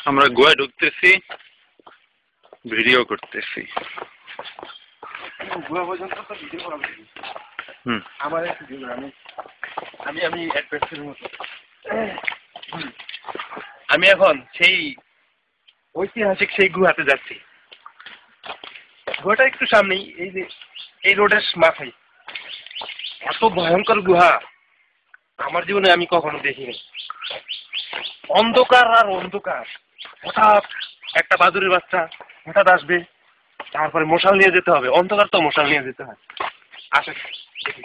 আমরা গোয়া ঢুকতেছি, ভিডিও করতেছি। গোয়া পর্যন্ত তো ভিডিও করা যায়। আমার একটু ভিডিও আমি অ্যাডভেঞ্চারের মতো। আমি এখন সেই ঐতিহাসিক সেই গুহাতে যাচ্ছি। গুহাটা একটু সামনেই, এই যে এই রোডের মাথায়। এত ভয়ঙ্কর গুহা আমার জীবনে আমি কখনো দেখিনি। অন্ধকার আর অন্ধকার। হঠাৎ একটা বাদুড়ের বাচ্চা হঠাৎ আসবে, তারপরে মশাল নিয়ে যেতে হবে। অন্ধকার তো মশাল নিয়ে যেতে হয়। আসে দেখি।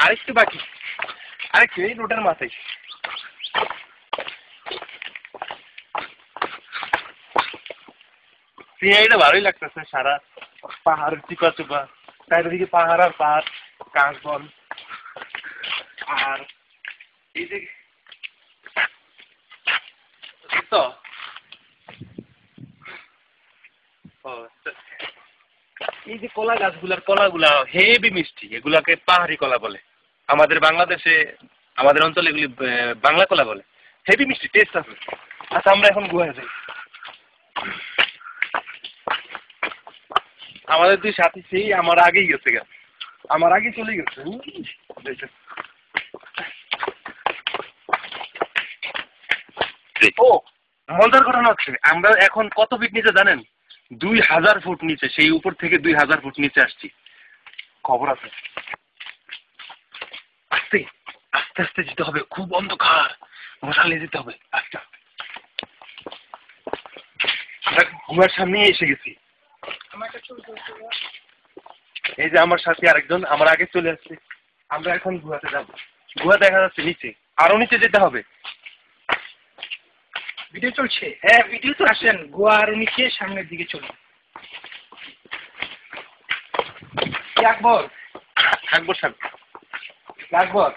আরেকটু বাকি, আরেকটু এই রোডের মাথায়। সিনারিটা ভালোই লাগতেছে, সারা পাহাড়ের চিপা চুপা, চারিদিকে পাহাড় আর পাহাড়, কাশ বন। আর এই যে তো এই যে কলা গাছগুলার কলাগুলা হেভি মিষ্টি, এগুলাকে পাহাড়ি কলা বলে। আমাদের বাংলাদেশে, আমাদের অঞ্চলে এগুলি বাংলা কলা বলে। হেভি মিষ্টি, টেস্ট আছে। আচ্ছা, আমরা এখন গুহায় যাই। আমাদের দুই সাথী সেই আমার আগেই গেছে, আমার আগে চলে গেছে। ও মজার ঘটনা হচ্ছে, আমরা এখন কত ফিট নিচে জানেন? 2000 ফুট নিচে। সেই উপর থেকে 2000 ফুট নিচে আসছি। খবর আছে। আস্তে আস্তে আস্তে যেতে হবে, খুব অন্ধকার, মশাল নিয়ে যেতে হবে। আস্তে আস্তে। আমরা গুহার সামনে এসে গেছি। এই যে আমার সাথে আরেকজন আমার আগে চলে আসছে। আমরা এখন গুহাতে যাব। গুহা দেখা যাচ্ছে নিচে, আরো নিচে যেতে হবে। ভিডিও চলছে? হ্যাঁ, ভিডিও তো। আসেন, গোয়া আরো নিচে, সামনের দিকে চলুন। আকবর, আকবর সাহেব, আকবর,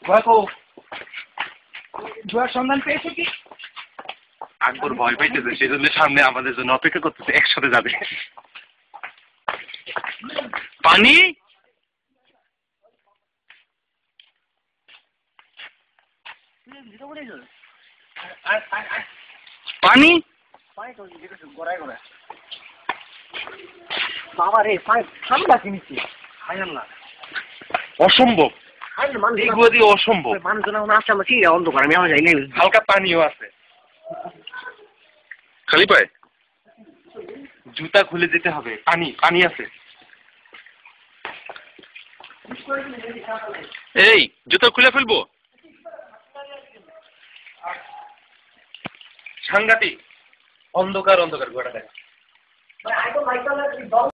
গোয়া তো, গোয়ার সন্ধান পেয়েছো কি? আকবর ভয় পাইতেছে, সেই জন্য সামনে আমাদের জন্য অপেক্ষা করতেছে, একসাথে যাবে। পানি, পানি, বাবা রে, ঠান্ডা কিনছি। অসম্ভব, অসম্ভব। মানুষজন আসছে, আমরা কি অন্ধকার, আমি আমার যাই নাই। হালকা পানিও আছে। খালি পায়ে জুতা খুলে যেতে হবে, পানি পানি আছে। এই জুতো খুলে ফেলবো। সাংঘাতিক অন্ধকার, অন্ধকার গোটা দেখা।